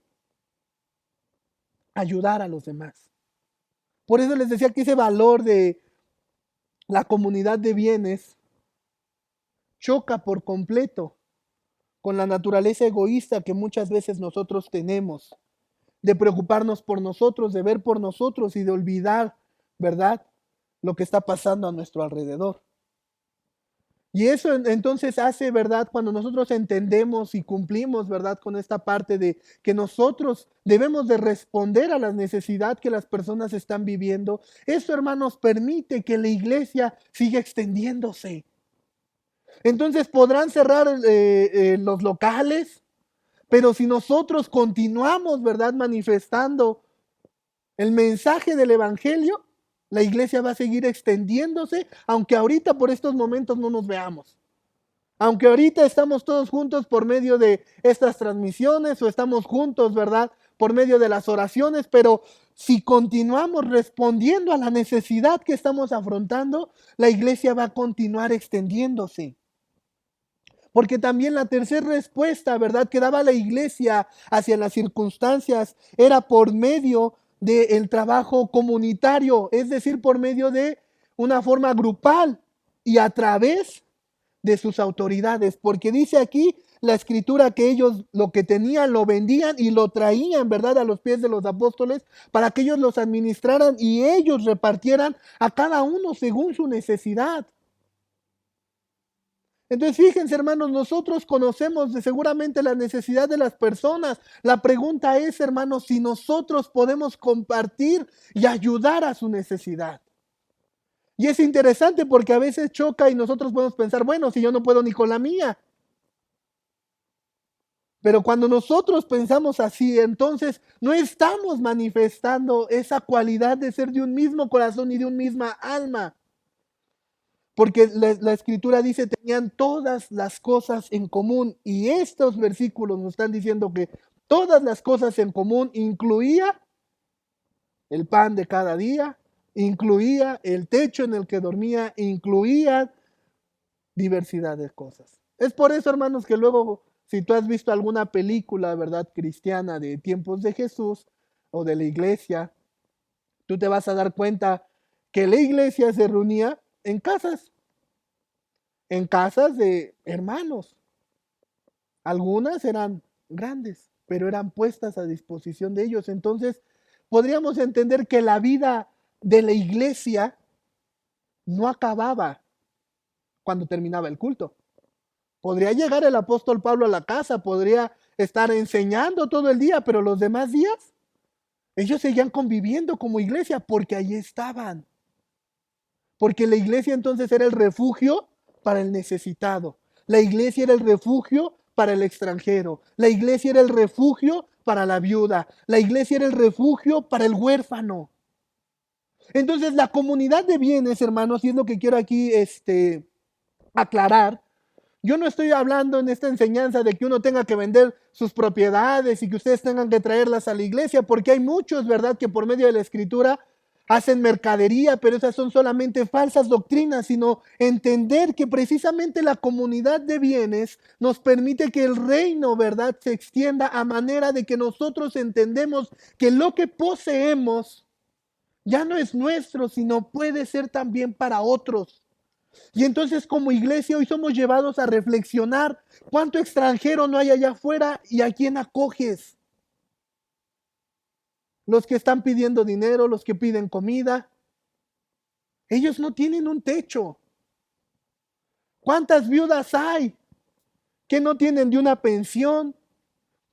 ayudar a los demás. Por eso les decía que ese valor de la comunidad de bienes choca por completo con la naturaleza egoísta que muchas veces nosotros tenemos, de preocuparnos por nosotros, de ver por nosotros y de olvidar, ¿verdad?, lo que está pasando a nuestro alrededor. Y eso entonces hace, ¿verdad?, cuando nosotros entendemos y cumplimos, ¿verdad?, con esta parte de que nosotros debemos de responder a la necesidad que las personas están viviendo. Eso, hermanos, permite que la iglesia siga extendiéndose. Entonces podrán cerrar los locales, pero si nosotros continuamos, ¿verdad?, manifestando el mensaje del Evangelio, la iglesia va a seguir extendiéndose, aunque ahorita por estos momentos no nos veamos. Aunque ahorita estamos todos juntos por medio de estas transmisiones o estamos juntos, ¿verdad?, por medio de las oraciones, pero si continuamos respondiendo a la necesidad que estamos afrontando, la iglesia va a continuar extendiéndose. Porque también la tercera respuesta, ¿verdad?, que daba la iglesia hacia las circunstancias era por medio del trabajo comunitario, es decir, por medio de una forma grupal y a través de sus autoridades. Porque dice aquí la escritura que ellos lo que tenían lo vendían y lo traían, ¿verdad?, a los pies de los apóstoles para que ellos los administraran y ellos repartieran a cada uno según su necesidad. Entonces, fíjense, hermanos, nosotros conocemos seguramente la necesidad de las personas. La pregunta es, hermanos, si nosotros podemos compartir y ayudar a su necesidad. Y es interesante porque a veces choca y nosotros podemos pensar, bueno, si yo no puedo ni con la mía. Pero cuando nosotros pensamos así, entonces no estamos manifestando esa cualidad de ser de un mismo corazón y de un misma alma. Porque la escritura dice, tenían todas las cosas en común. Y estos versículos nos están diciendo que todas las cosas en común incluía el pan de cada día, incluía el techo en el que dormía, incluía diversidad de cosas. Es por eso, hermanos, que luego, si tú has visto alguna película, ¿verdad?, cristiana de tiempos de Jesús o de la iglesia, tú te vas a dar cuenta que la iglesia se reunía en casas de hermanos. Algunas eran grandes, pero eran puestas a disposición de ellos. Entonces, podríamos entender que la vida de la iglesia no acababa cuando terminaba el culto. Podría llegar el apóstol Pablo a la casa, podría estar enseñando todo el día, pero los demás días, ellos seguían conviviendo como iglesia porque allí estaban. Porque la iglesia entonces era el refugio para el necesitado. La iglesia era el refugio para el extranjero. La iglesia era el refugio para la viuda. La iglesia era el refugio para el huérfano. Entonces la comunidad de bienes, hermanos, y es lo que quiero aquí aclarar. Yo no estoy hablando en esta enseñanza de que uno tenga que vender sus propiedades y que ustedes tengan que traerlas a la iglesia, porque hay muchos, ¿verdad?, que por medio de la escritura hacen mercadería, pero esas son solamente falsas doctrinas, sino entender que precisamente la comunidad de bienes nos permite que el reino, ¿verdad?, se extienda a manera de que nosotros entendemos que lo que poseemos ya no es nuestro, sino puede ser también para otros. Y entonces como iglesia hoy somos llevados a reflexionar cuánto extranjero no hay allá afuera y a quién acoges. Los que están pidiendo dinero, los que piden comida, ellos no tienen un techo. ¿Cuántas viudas hay que no tienen de una pensión,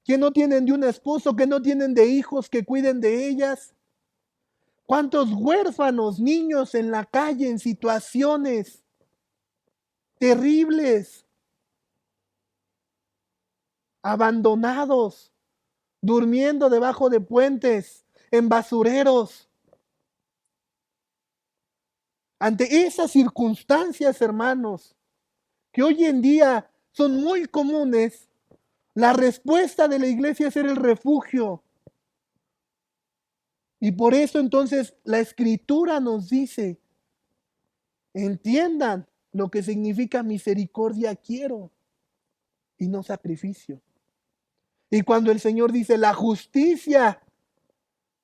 que no tienen de un esposo, que no tienen de hijos que cuiden de ellas? ¿Cuántos huérfanos, niños en la calle en situaciones terribles, abandonados, durmiendo debajo de puentes, en basureros? Ante esas circunstancias, hermanos, que hoy en día son muy comunes, la respuesta de la iglesia es ser el refugio. Y por eso entonces la escritura nos dice, entiendan lo que significa misericordia quiero y no sacrificio. Y cuando el Señor dice la justicia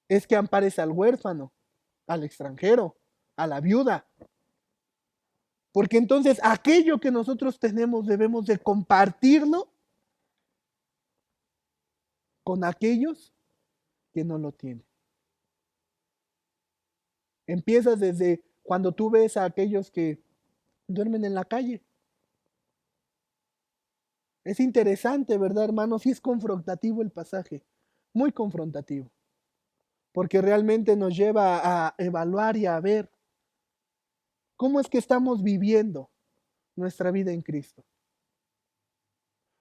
es que ampares al huérfano, al extranjero, a la viuda. Porque entonces aquello que nosotros tenemos debemos de compartirlo con aquellos que no lo tienen. Empiezas desde cuando tú ves a aquellos que duermen en la calle. Es interesante, ¿verdad, hermanos? Sí es confrontativo el pasaje, muy confrontativo, porque realmente nos lleva a evaluar y a ver cómo es que estamos viviendo nuestra vida en Cristo.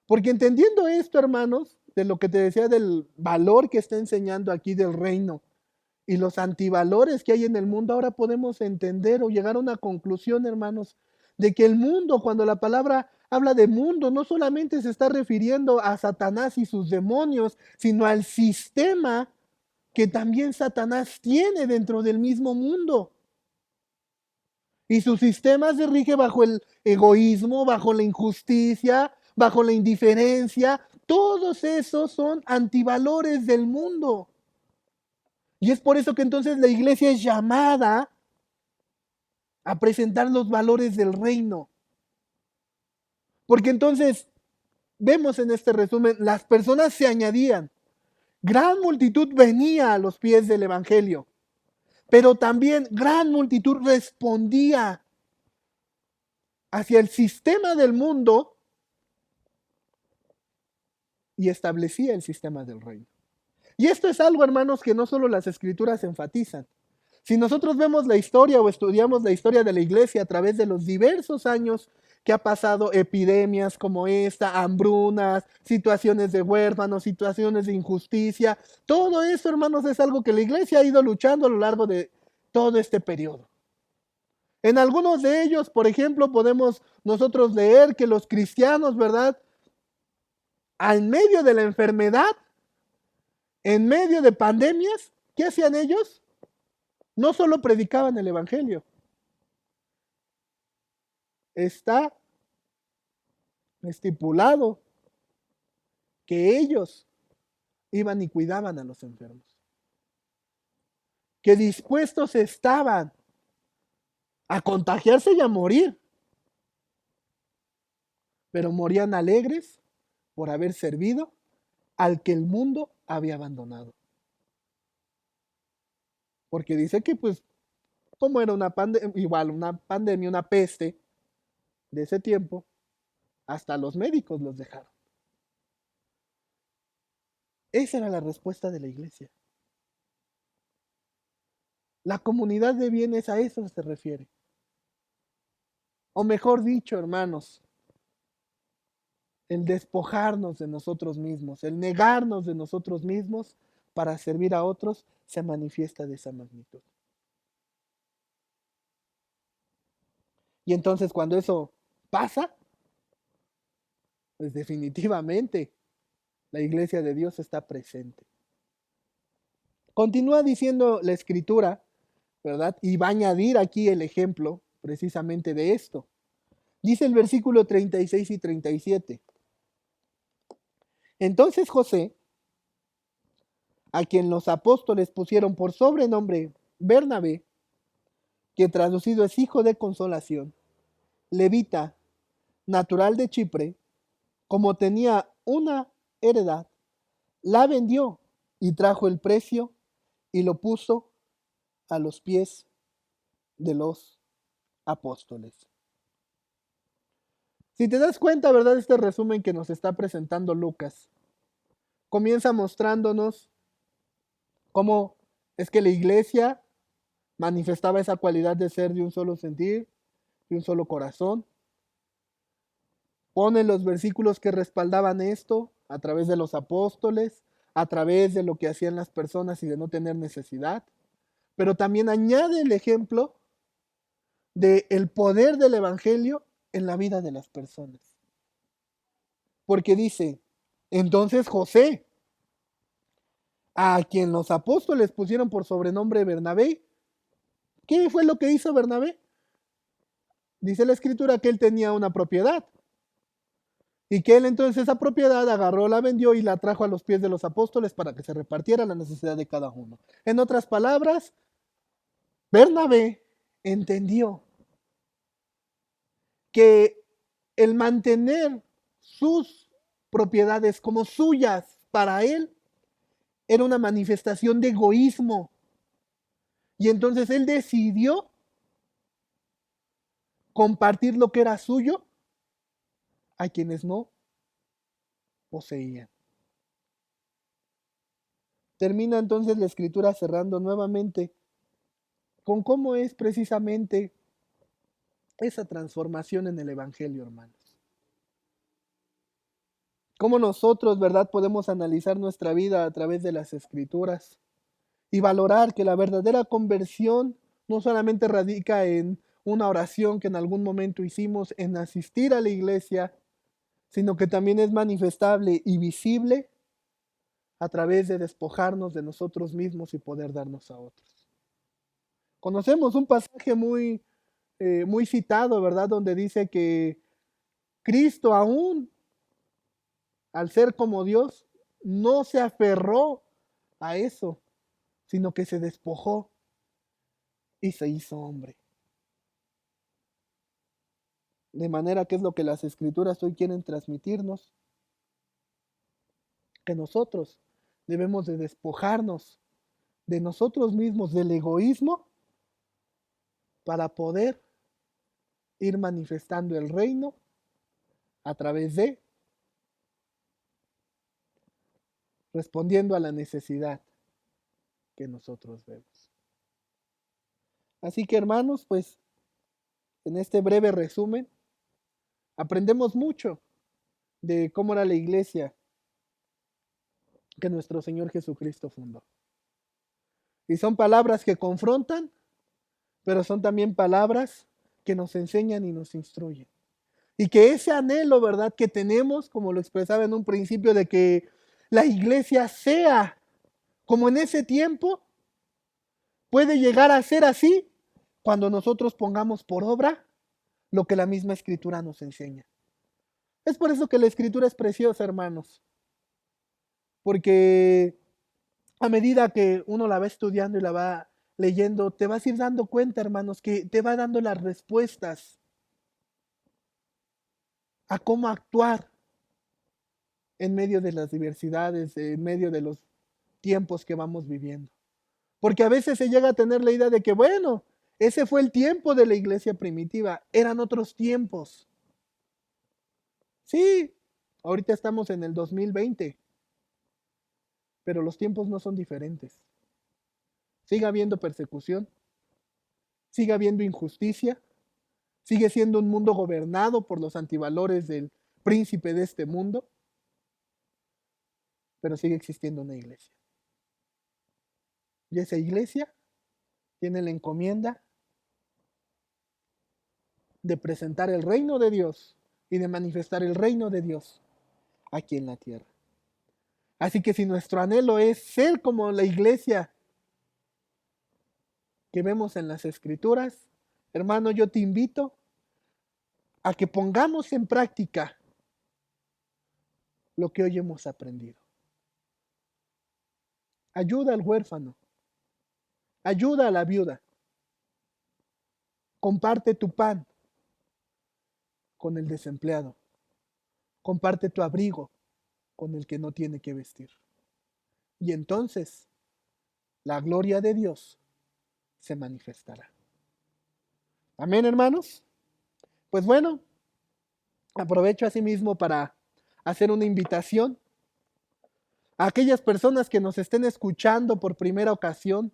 Porque entendiendo esto, hermanos, de lo que te decía del valor que está enseñando aquí del reino y los antivalores que hay en el mundo, ahora podemos entender o llegar a una conclusión, hermanos, de que el mundo, cuando la palabra habla de mundo, no solamente se está refiriendo a Satanás y sus demonios, sino al sistema que también Satanás tiene dentro del mismo mundo. Y su sistema se rige bajo el egoísmo, bajo la injusticia, bajo la indiferencia. Todos esos son antivalores del mundo. Y es por eso que entonces la iglesia es llamada a presentar los valores del reino. Porque entonces vemos en este resumen, las personas se añadían. Gran multitud venía a los pies del evangelio, pero también gran multitud respondía hacia el sistema del mundo y establecía el sistema del reino. Y esto es algo, hermanos, que no solo las escrituras enfatizan. Si nosotros vemos la historia o estudiamos la historia de la iglesia a través de los diversos años que ha pasado, epidemias como esta, hambrunas, situaciones de huérfanos, situaciones de injusticia, todo eso, hermanos, es algo que la iglesia ha ido luchando a lo largo de todo este periodo. En algunos de ellos, por ejemplo, podemos nosotros leer que los cristianos, ¿verdad?, en medio de la enfermedad, en medio de pandemias, ¿qué hacían ellos? No solo predicaban el evangelio. Está estipulado que ellos iban y cuidaban a los enfermos. Que dispuestos estaban a contagiarse y a morir. Pero morían alegres por haber servido al que el mundo había abandonado. Porque dice que pues como era una pandemia, una peste de ese tiempo, hasta los médicos los dejaron. Esa era la respuesta de la iglesia. La comunidad de bienes a eso se refiere. O mejor dicho, hermanos, el despojarnos de nosotros mismos, el negarnos de nosotros mismos para servir a otros, se manifiesta de esa magnitud. Y entonces cuando eso pasa, pues definitivamente la iglesia de Dios está presente. Continúa diciendo la escritura ¿verdad? Y va a añadir aquí el ejemplo precisamente de esto. Dice el versículo 36 y 37. Entonces José, a quien los apóstoles pusieron por sobrenombre Bernabé, que traducido es hijo de consolación, levita, natural de Chipre, como tenía una heredad, la vendió y trajo el precio y lo puso a los pies de los apóstoles. Si te das cuenta, ¿verdad? Este resumen que nos está presentando Lucas comienza mostrándonos cómo es que la iglesia manifestaba esa cualidad de ser de un solo sentir, de un solo corazón. Pone los versículos que respaldaban esto a través de los apóstoles, a través de lo que hacían las personas y de no tener necesidad. Pero también añade el ejemplo del poder del evangelio en la vida de las personas. Porque dice, entonces José, a quien los apóstoles pusieron por sobrenombre Bernabé, ¿qué fue lo que hizo Bernabé? Dice la escritura que él tenía una propiedad. Y que él entonces esa propiedad agarró, la vendió y la trajo a los pies de los apóstoles para que se repartiera la necesidad de cada uno. En otras palabras, Bernabé entendió que el mantener sus propiedades como suyas para él era una manifestación de egoísmo. Y entonces él decidió compartir lo que era suyo a quienes no poseían. Termina entonces la escritura cerrando nuevamente con cómo es precisamente esa transformación en el evangelio, hermanos. Cómo nosotros, ¿verdad?, podemos analizar nuestra vida a través de las escrituras y valorar que la verdadera conversión no solamente radica en una oración que en algún momento hicimos, en asistir a la iglesia, sino que también es manifestable y visible a través de despojarnos de nosotros mismos y poder darnos a otros. Conocemos un pasaje muy citado, ¿verdad?, donde dice que Cristo, aún al ser como Dios, no se aferró a eso, sino que se despojó y se hizo hombre. De manera que es lo que las escrituras hoy quieren transmitirnos, que nosotros debemos de despojarnos de nosotros mismos, del egoísmo, para poder ir manifestando el reino a través de respondiendo a la necesidad que nosotros vemos. Así que, hermanos, pues en este breve resumen aprendemos mucho de cómo era la iglesia que nuestro Señor Jesucristo fundó. Y son palabras que confrontan, pero son también palabras que nos enseñan y nos instruyen. Y que ese anhelo, ¿verdad?, que tenemos, como lo expresaba en un principio, de que la iglesia sea como en ese tiempo, puede llegar a ser así cuando nosotros pongamos por obra lo que la misma escritura nos enseña. Es por eso que la escritura es preciosa, hermanos, porque a medida que uno la va estudiando y la va leyendo, te vas a ir dando cuenta, hermanos, que te va dando las respuestas a cómo actuar en medio de las diversidades, en medio de los tiempos que vamos viviendo. Porque a veces se llega a tener la idea de que, bueno, ese fue el tiempo de la iglesia primitiva, eran otros tiempos. Sí, ahorita estamos en el 2020, pero los tiempos no son diferentes. Sigue habiendo persecución, sigue habiendo injusticia, sigue siendo un mundo gobernado por los antivalores del príncipe de este mundo, pero sigue existiendo una iglesia. Y esa iglesia tiene la encomienda de presentar el reino de Dios y de manifestar el reino de Dios aquí en la tierra. Así que si nuestro anhelo es ser como la iglesia que vemos en las Escrituras, hermano, yo te invito a que pongamos en práctica lo que hoy hemos aprendido. Ayuda al huérfano, ayuda a la viuda, comparte tu pan con el desempleado, comparte tu abrigo con el que no tiene que vestir. Y entonces la gloria de Dios se manifestará. Amén, hermanos. Pues bueno, aprovecho asimismo para hacer una invitación a aquellas personas que nos estén escuchando por primera ocasión.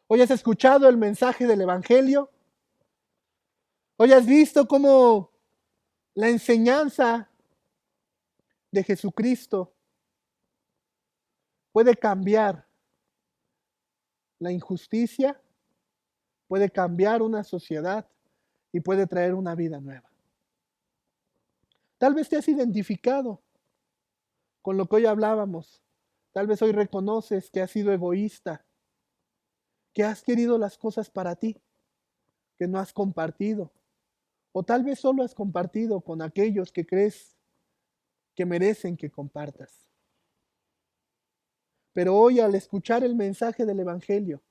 Hoy has escuchado el mensaje del Evangelio. Hoy has visto cómo la enseñanza de Jesucristo puede cambiar la injusticia, puede cambiar una sociedad y puede traer una vida nueva. Tal vez te has identificado con lo que hoy hablábamos. Tal vez hoy reconoces que has sido egoísta, que has querido las cosas para ti, que no has compartido. O tal vez solo has compartido con aquellos que crees que merecen que compartas. Pero hoy, al escuchar el mensaje del Evangelio,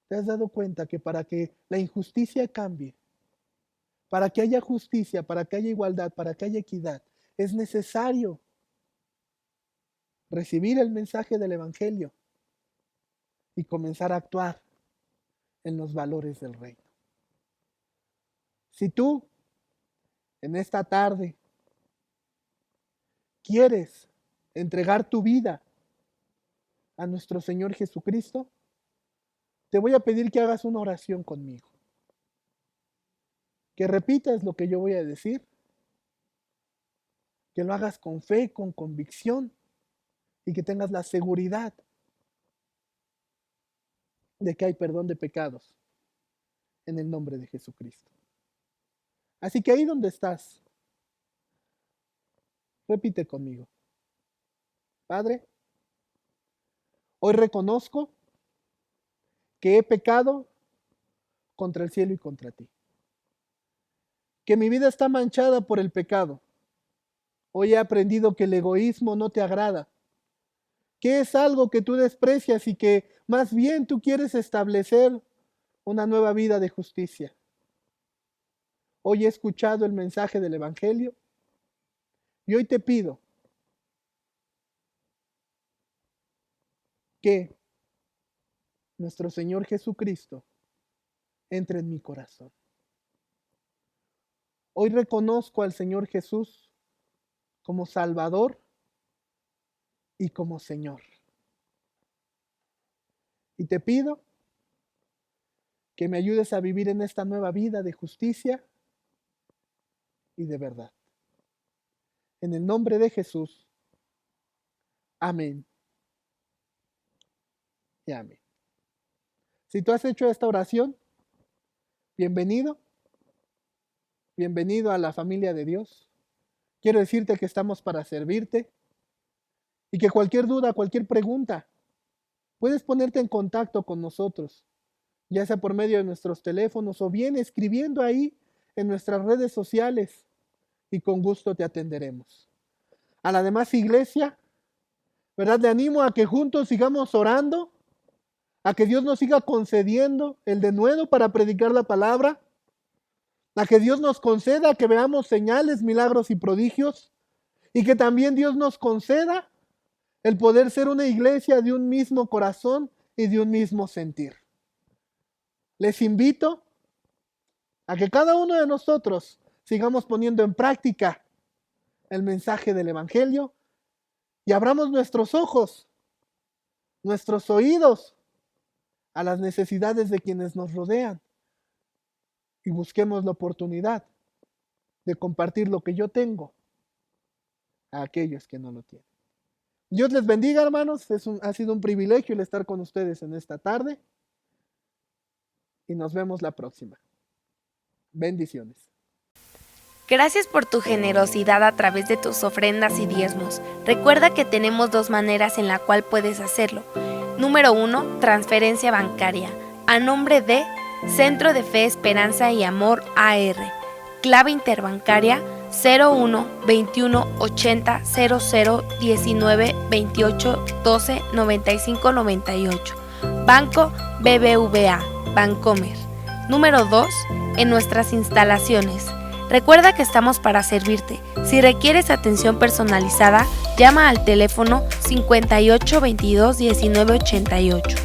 te has dado cuenta que para que la injusticia cambie, para que haya justicia, para que haya igualdad, para que haya equidad, es necesario recibir el mensaje del Evangelio y comenzar a actuar en los valores del reino. Si tú, en esta tarde, quieres entregar tu vida a nuestro Señor Jesucristo, te voy a pedir que hagas una oración conmigo. Que repitas lo que yo voy a decir, que lo hagas con fe, con convicción y que tengas la seguridad de que hay perdón de pecados en el nombre de Jesucristo. Así que ahí donde estás, repite conmigo. Padre, hoy reconozco que he pecado contra el cielo y contra ti. Que mi vida está manchada por el pecado. Hoy he aprendido que el egoísmo no te agrada, que es algo que tú desprecias y que más bien tú quieres establecer una nueva vida de justicia. Hoy he escuchado el mensaje del Evangelio y hoy te pido que nuestro Señor Jesucristo entre en mi corazón. Hoy reconozco al Señor Jesús como Salvador y como Señor. Y te pido que me ayudes a vivir en esta nueva vida de justicia y de verdad. En el nombre de Jesús. Amén. Y amén. Si tú has hecho esta oración, bienvenido. Bienvenido a la familia de Dios. Quiero decirte que estamos para servirte y que cualquier duda, cualquier pregunta, puedes ponerte en contacto con nosotros, ya sea por medio de nuestros teléfonos o bien escribiendo ahí en nuestras redes sociales y con gusto te atenderemos. A la demás iglesia, ¿verdad? Le animo a que juntos sigamos orando, a que Dios nos siga concediendo el denuedo para predicar la palabra, a que Dios nos conceda que veamos señales, milagros y prodigios, y que también Dios nos conceda el poder ser una iglesia de un mismo corazón y de un mismo sentir. Les invito a que cada uno de nosotros sigamos poniendo en práctica el mensaje del Evangelio y abramos nuestros ojos, nuestros oídos a las necesidades de quienes nos rodean y busquemos la oportunidad de compartir lo que yo tengo a aquellos que no lo tienen. Dios les bendiga, hermanos. Ha sido un privilegio el estar con ustedes en esta tarde y nos vemos la próxima. Bendiciones. Gracias por tu generosidad a través de tus ofrendas y diezmos. Recuerda que tenemos dos maneras en la cual puedes hacerlo. Número 1. Transferencia bancaria. A nombre de Centro de Fe, Esperanza y Amor AR. Clave interbancaria 01 21 80 00 19 28 12 95 98. Banco BBVA Bancomer. Número 2. En nuestras instalaciones. Recuerda que estamos para servirte. Si requieres atención personalizada, llama al teléfono 58 22 19 88.